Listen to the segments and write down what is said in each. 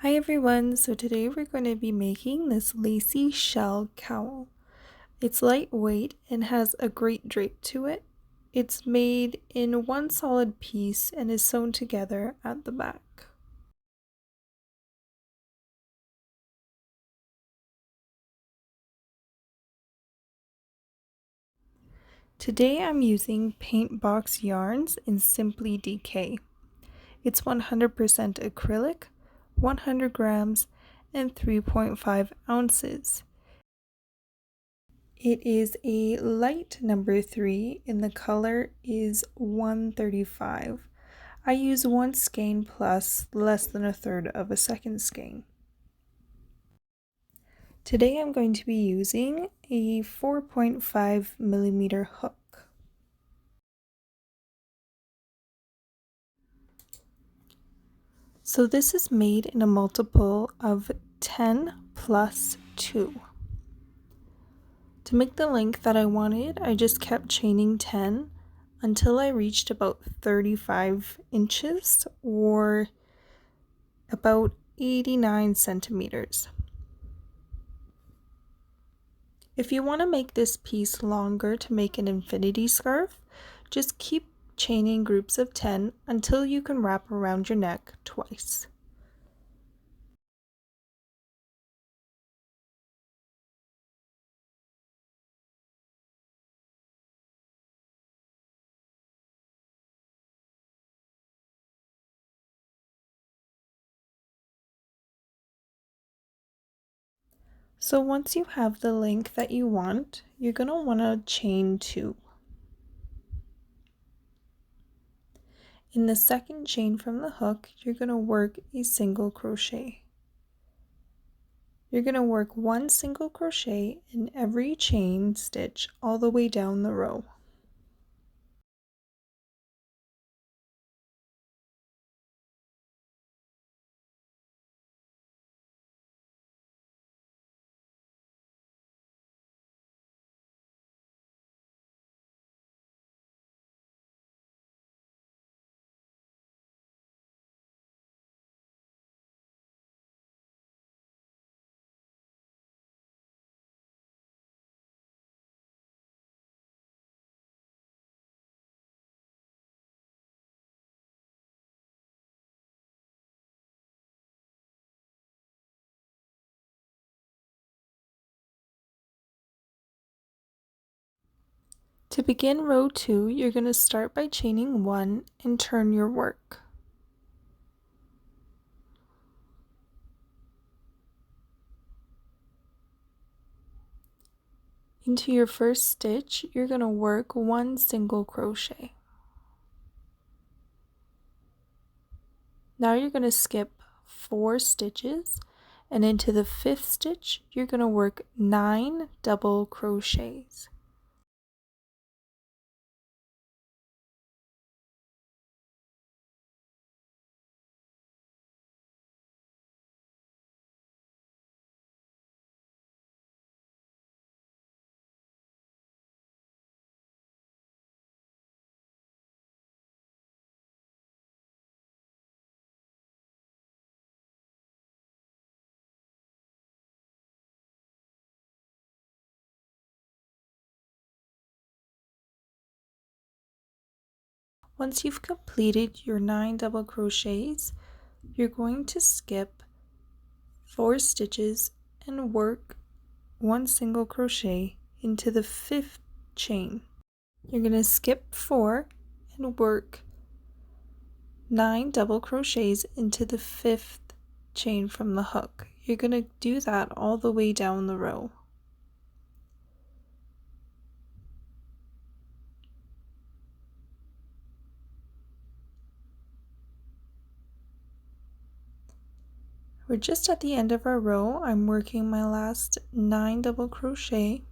Hi everyone, so today we're going to be making this lacy shell cowl. It's lightweight and has a great drape to it. It's made in one solid piece and is sewn together at the back. Today I'm using paint box yarns in Simply DK. It's 100% acrylic, 100 grams, and 3.5 ounces. It is a light number 3 and the color is 135. I use 1 skein plus less than a third of a second skein. Today I'm going to be using a 4.5mm hook. So this is made in a multiple of 10 plus 2. To make the length that I wanted, I just kept chaining 10 until I reached about 35 inches or about 89 centimeters. If you want to make this piece longer to make an infinity scarf, just keep chaining groups of 10 until you can wrap around your neck twice. So once you have the length that you want, you're going to want to chain 2. In the second chain from the hook, you're going to work a single crochet. You're going to work 1 single crochet in every chain stitch all the way down the row. To begin row 2, you're going to start by chaining 1 and turn your work. Into your first stitch, you're going to work 1 single crochet. Now you're going to skip 4 stitches, and into the 5th stitch, you're going to work 9 double crochets. Once you've completed your 9 double crochets, you're going to skip 4 stitches and work 1 single crochet into the 5th chain. You're going to skip 4 and work 9 double crochets into the 5th chain from the hook. You're going to do that all the way down the row. We're just at the end of our row. I'm working my last 9 double crochet.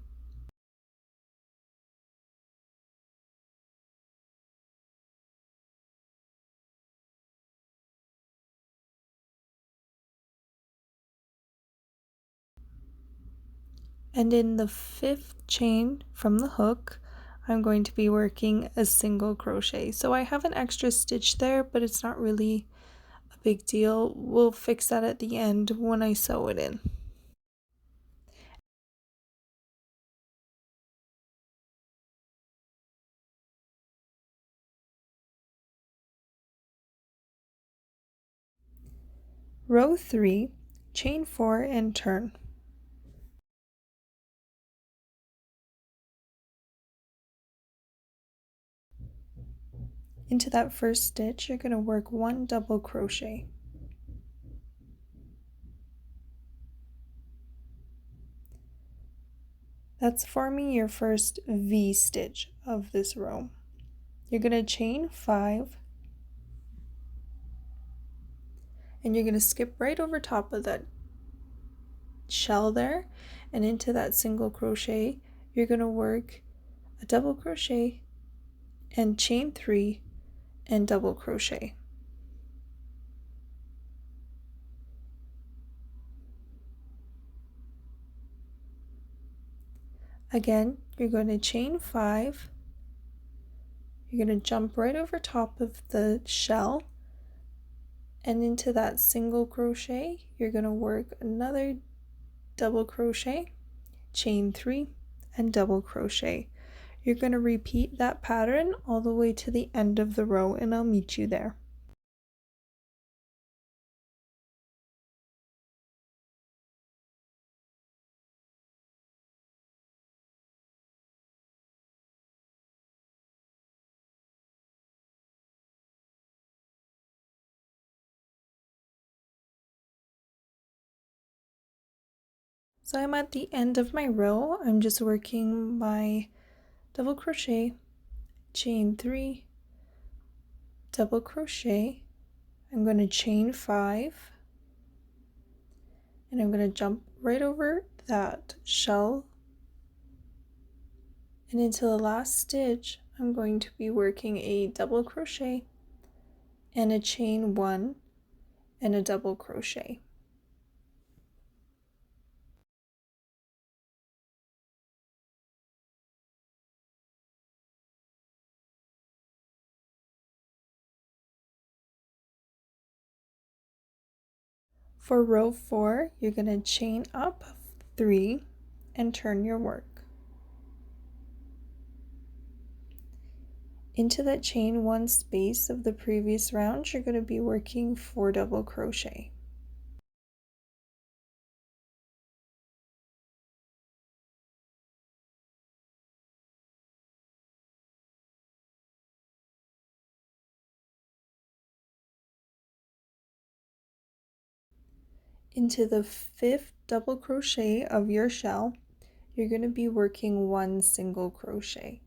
And in the 5th chain from the hook, I'm going to be working a single crochet. So I have an extra stitch there, but it's not really a big deal. We'll fix that at the end when I sew it in. Row 3, chain 4 and turn. Into that first stitch, you're going to work 1 double crochet. That's forming your first V stitch of this row. You're going to chain 5, and you're going to skip right over top of that shell there, and into that single crochet you're going to work a double crochet and chain 3 and double crochet. Again, you're going to chain 5, you're going to jump right over top of the shell, and into that single crochet you're going to work another double crochet, chain 3 and double crochet. You're going to repeat that pattern all the way to the end of the row, and I'll meet you there. So I'm at the end of my row. I'm just working my double crochet, chain 3, double crochet. I'm going to chain 5, and I'm going to jump right over that shell, and into the last stitch I'm going to be working a double crochet and a chain 1 and a double crochet. For row 4, you're going to chain up 3 and turn your work. Into that chain 1 space of the previous round, you're going to be working 4 double crochet. Into the 5th double crochet of your shell, you're going to be working 1 single crochet.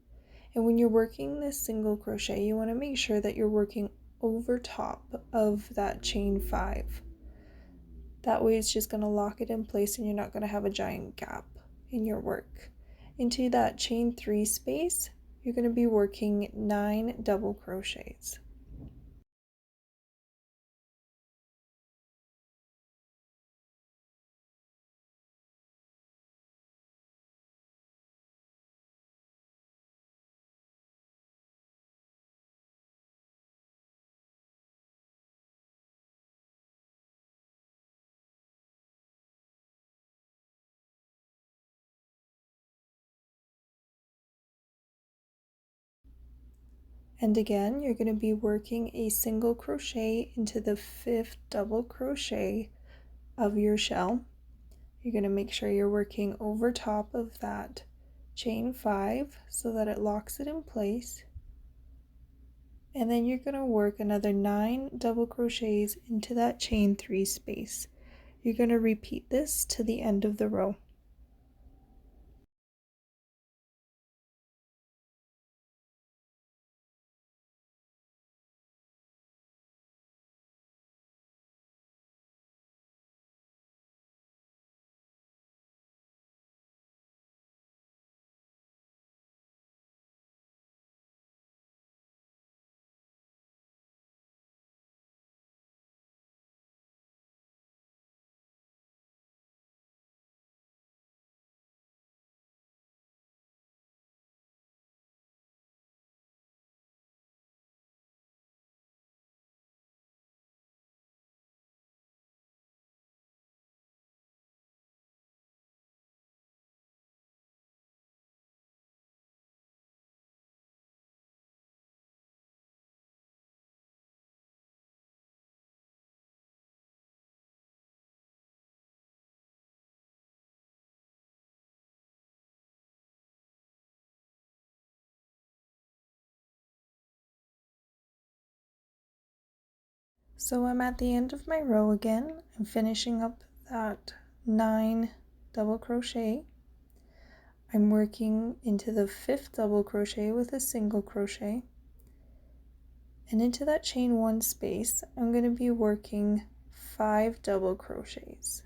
And when you're working this single crochet, you want to make sure that you're working over top of that chain 5. That way it's just going to lock it in place, and you're not going to have a giant gap in your work. Into that chain 3 space, you're going to be working 9 double crochets. And again, you're going to be working a single crochet into the 5th double crochet of your shell. You're going to make sure you're working over top of that chain 5 so that it locks it in place. And then you're going to work another 9 double crochets into that chain 3 space. You're going to repeat this to the end of the row. So I'm at the end of my row again. I'm finishing up that 9 double crochet. I'm working into the 5th double crochet with a single crochet, and into that chain 1 space I'm going to be working 5 double crochets.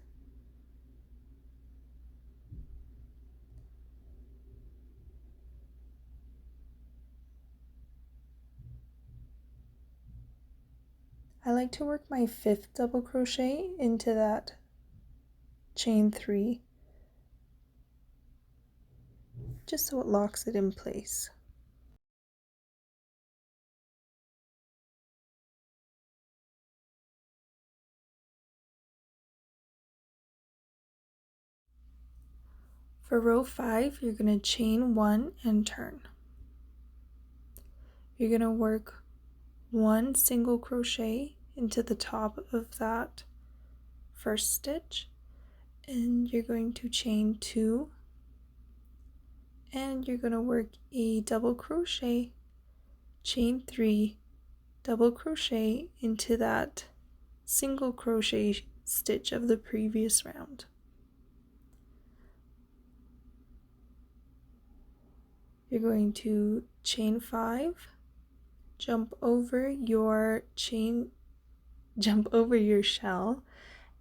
I like to work my 5th double crochet into that chain 3 just so it locks it in place. For row 5, you're going to chain 1 and turn. You're going to work 1 single crochet into the top of that first stitch, and you're going to chain 2, and you're going to work a double crochet, chain 3, double crochet into that single crochet stitch of the previous round. You're going to chain 5, jump over your shell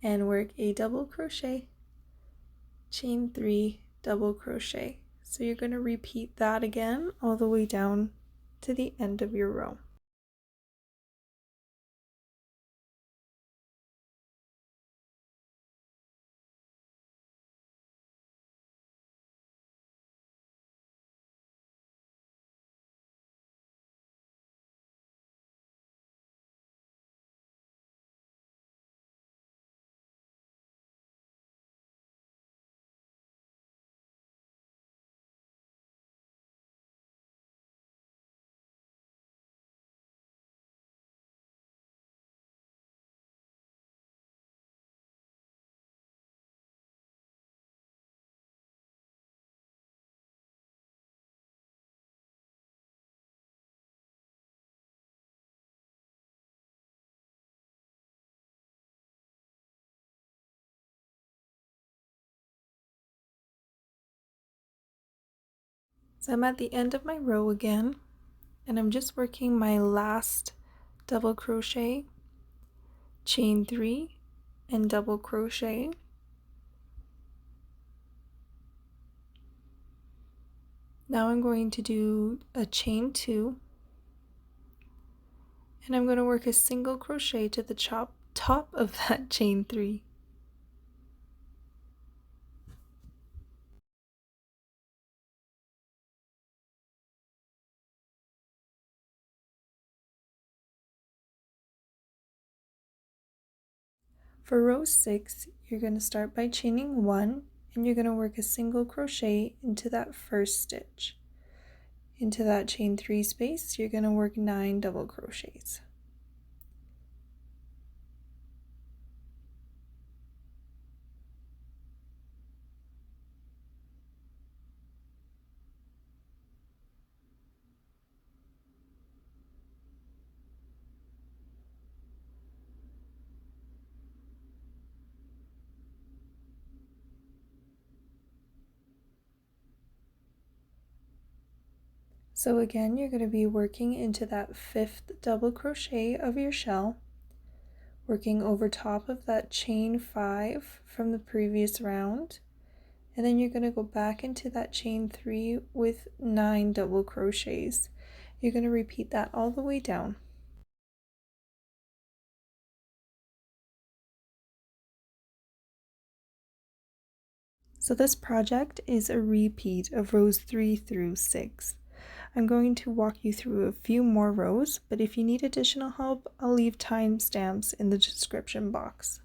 and work a double crochet, chain 3, double crochet. So you're going to repeat that again all the way down to the end of your row. So I'm at the end of my row again, and I'm just working my last double crochet, chain 3, and double crochet. Now I'm going to do a chain 2, and I'm going to work a single crochet to the top of that chain 3. For row 6, you're going to start by chaining 1, and you're going to work a single crochet into that first stitch. Into that chain 3 space, you're going to work 9 double crochets. So again, you're going to be working into that 5th double crochet of your shell, working over top of that chain 5 from the previous round, and then you're going to go back into that chain 3 with 9 double crochets. You're going to repeat that all the way down. So this project is a repeat of rows 3 through 6. I'm going to walk you through a few more rows, but if you need additional help, I'll leave timestamps in the description box.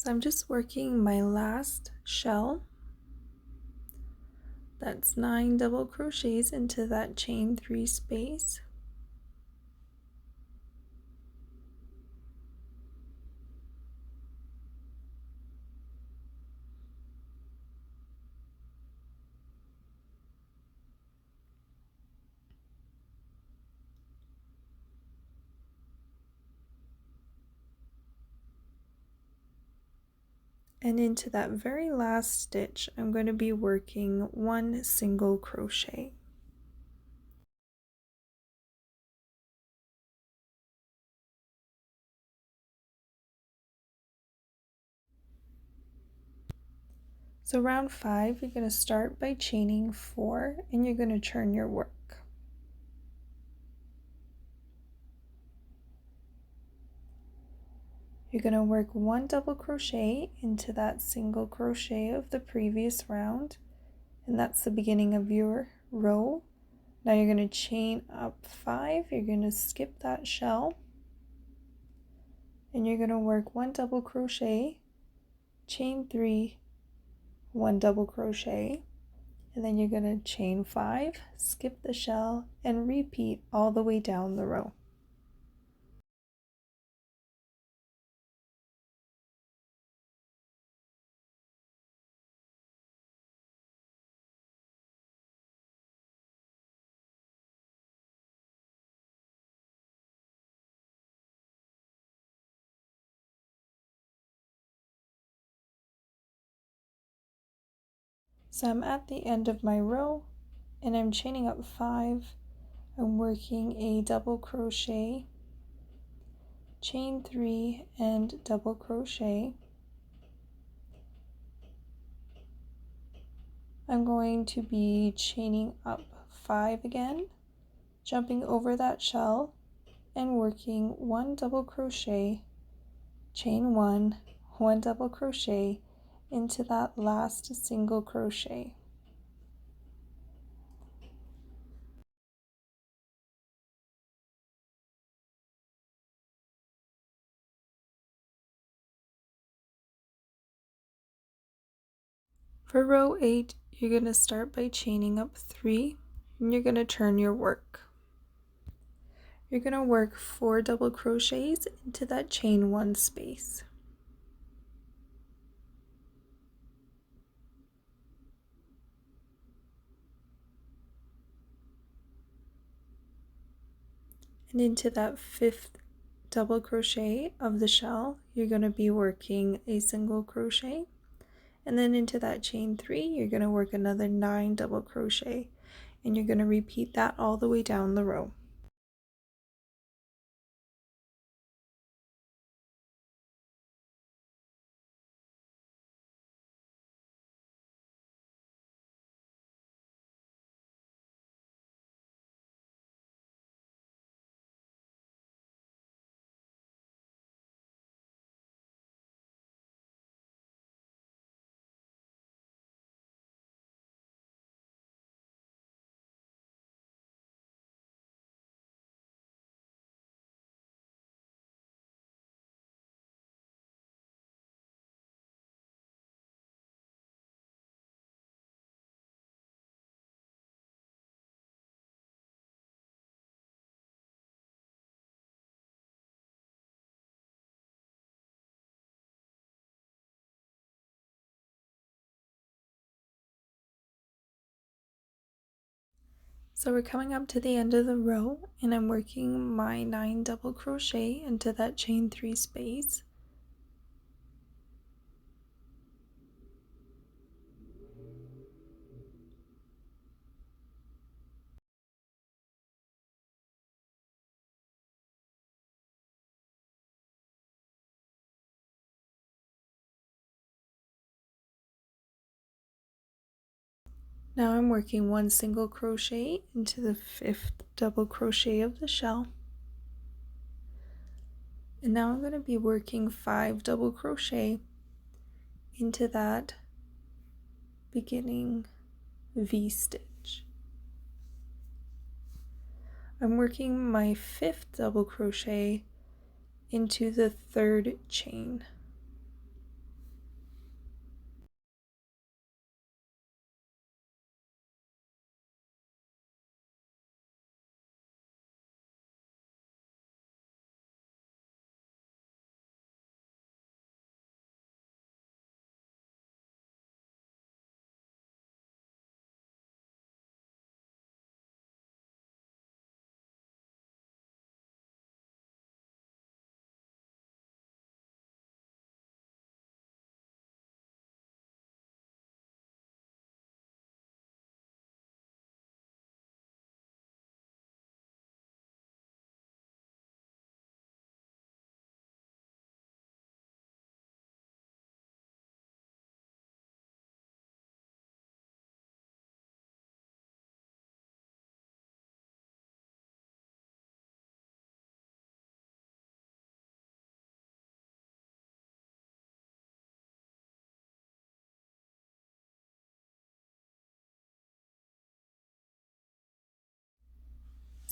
So I'm just working my last shell. That's 9 double crochets into that chain 3 space. And into that very last stitch, I'm going to be working 1 single crochet. So round 5, you're going to start by chaining 4 and you're going to turn your work. You're going to work 1 double crochet into that single crochet of the previous round, and that's the beginning of your row. Now you're going to chain up 5, you're going to skip that shell, and you're going to work 1 double crochet, chain 3, 1 double crochet, and then you're going to chain 5, skip the shell, and repeat all the way down the row. So I'm at the end of my row and I'm chaining up 5. I'm working a double crochet, chain 3, and double crochet. I'm going to be chaining up 5 again, jumping over that shell and working 1 double crochet, chain 1, 1 double crochet into that last single crochet. For row 8, you're going to start by chaining up 3 and you're going to turn your work. You're going to work 4 double crochets into that chain 1 space. And into that 5th double crochet of the shell, you're going to be working a single crochet. And then into that chain 3, you're going to work another 9 double crochet. And you're going to repeat that all the way down the row. So we're coming up to the end of the row and I'm working my 9 double crochet into that chain 3 space. Now I'm working 1 single crochet into the 5th double crochet of the shell. And now I'm going to be working 5 double crochet into that beginning V stitch. I'm working my 5th double crochet into the 3rd chain.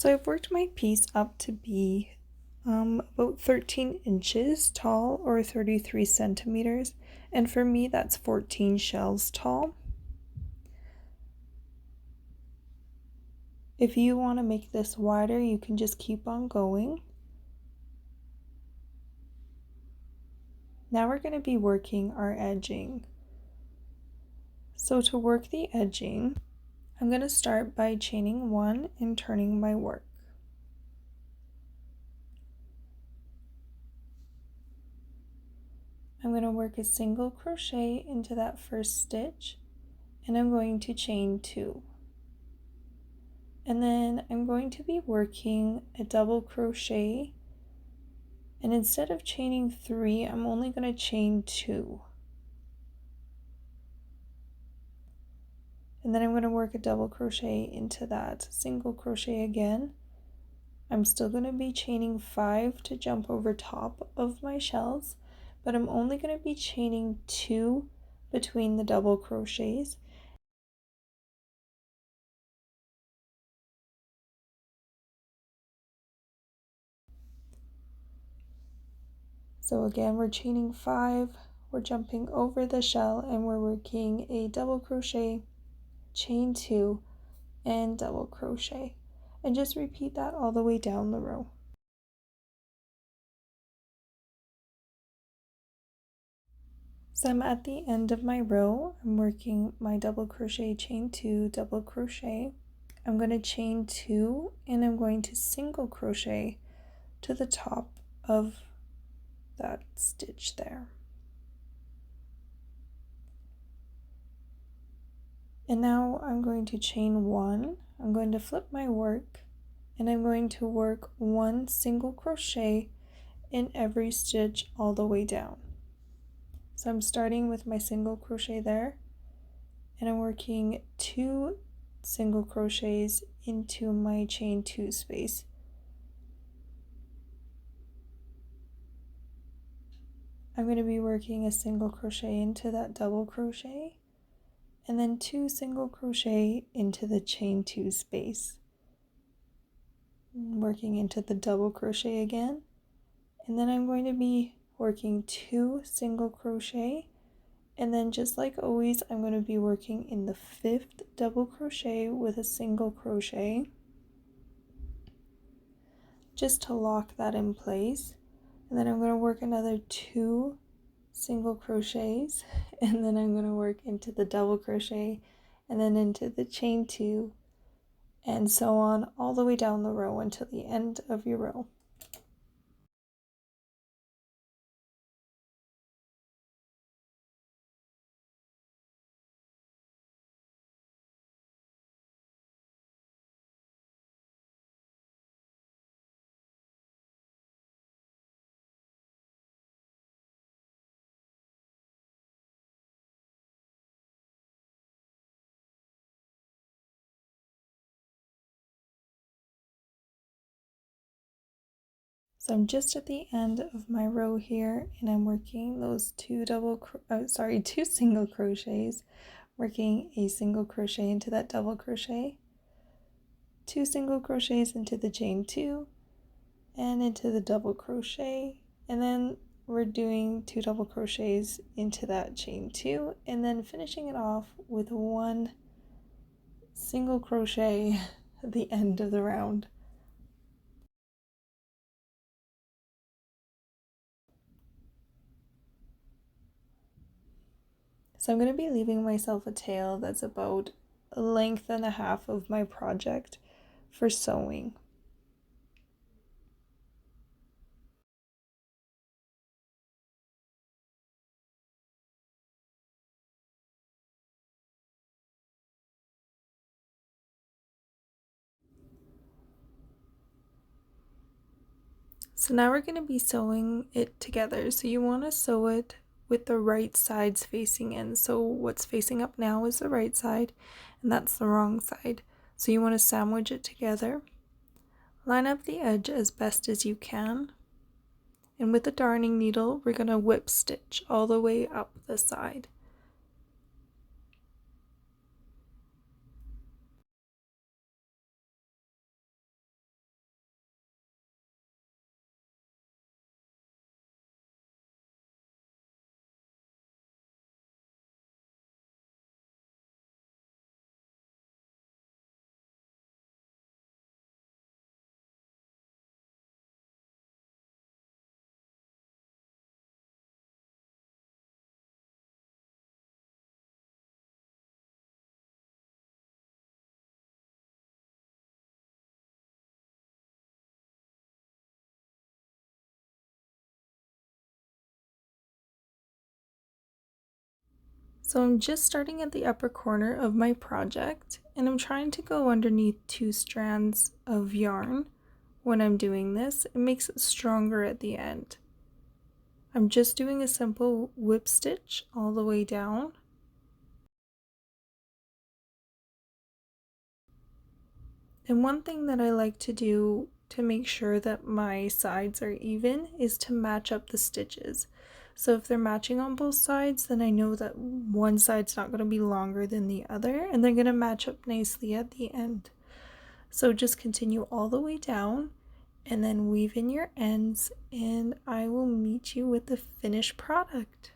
So I've worked my piece up to be about 13 inches tall or 33 centimeters, and for me that's 14 shells tall. If you want to make this wider, you can just keep on going. Now we're going to be working our edging. So to work the edging, I'm going to start by chaining 1 and turning my work. I'm going to work a single crochet into that first stitch, and I'm going to chain 2. And then I'm going to be working a double crochet, and instead of chaining 3, I'm only going to chain 2. And then I'm going to work a double crochet into that single crochet again. I'm still going to be chaining 5 to jump over top of my shells, but I'm only going to be chaining 2 between the double crochets. So again, we're chaining 5, we're jumping over the shell, and we're working a double crochet, chain 2, and double crochet. And just repeat that all the way down the row. So I'm at the end of my row. I'm working my double crochet, chain 2, double crochet. I'm going to chain 2, and I'm going to single crochet to the top of that stitch there. And now I'm going to chain 1. I'm going to flip my work, and I'm going to work 1 single crochet in every stitch all the way down. So I'm starting with my single crochet there, and I'm working 2 single crochets into my chain 2 space. I'm going to be working a single crochet into that double crochet, and then 2 single crochet into the chain 2 space, working into the double crochet again, and then I'm going to be working 2 single crochet, and then just like always I'm going to be working in the 5th double crochet with a single crochet just to lock that in place. And then I'm going to work another 2 single crochets, and then I'm going to work into the double crochet and then into the chain 2, and so on all the way down the row until the end of your row. So I'm just at the end of my row here, and I'm working those 2 single crochets, working a single crochet into that double crochet, 2 single crochets into the chain 2, and into the double crochet, and then we're doing 2 double crochets into that chain 2, and then finishing it off with 1 single crochet at the end of the round. So I'm going to be leaving myself a tail that's about a length and a half of my project for sewing. So now we're going to be sewing it together. So you want to sew it with the right sides facing in. So what's facing up now is the right side, and that's the wrong side. So you want to sandwich it together. Line up the edge as best as you can. And with the darning needle, we're going to whip stitch all the way up the side. So I'm just starting at the upper corner of my project, and I'm trying to go underneath 2 strands of yarn. When I'm doing this, it makes it stronger at the end. I'm just doing a simple whip stitch all the way down. And one thing that I like to do to make sure that my sides are even is to match up the stitches. So if they're matching on both sides, then I know that one side's not going to be longer than the other, and they're going to match up nicely at the end. So just continue all the way down and then weave in your ends, and I will meet you with the finished product.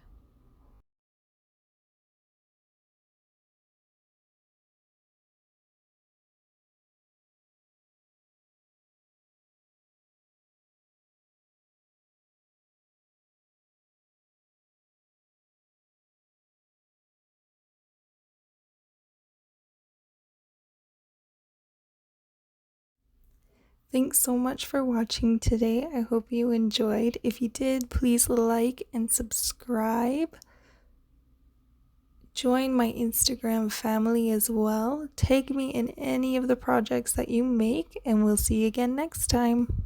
Thanks so much for watching today. I hope you enjoyed. If you did, please like and subscribe. Join my Instagram family as well. Tag me in any of the projects that you make, and we'll see you again next time.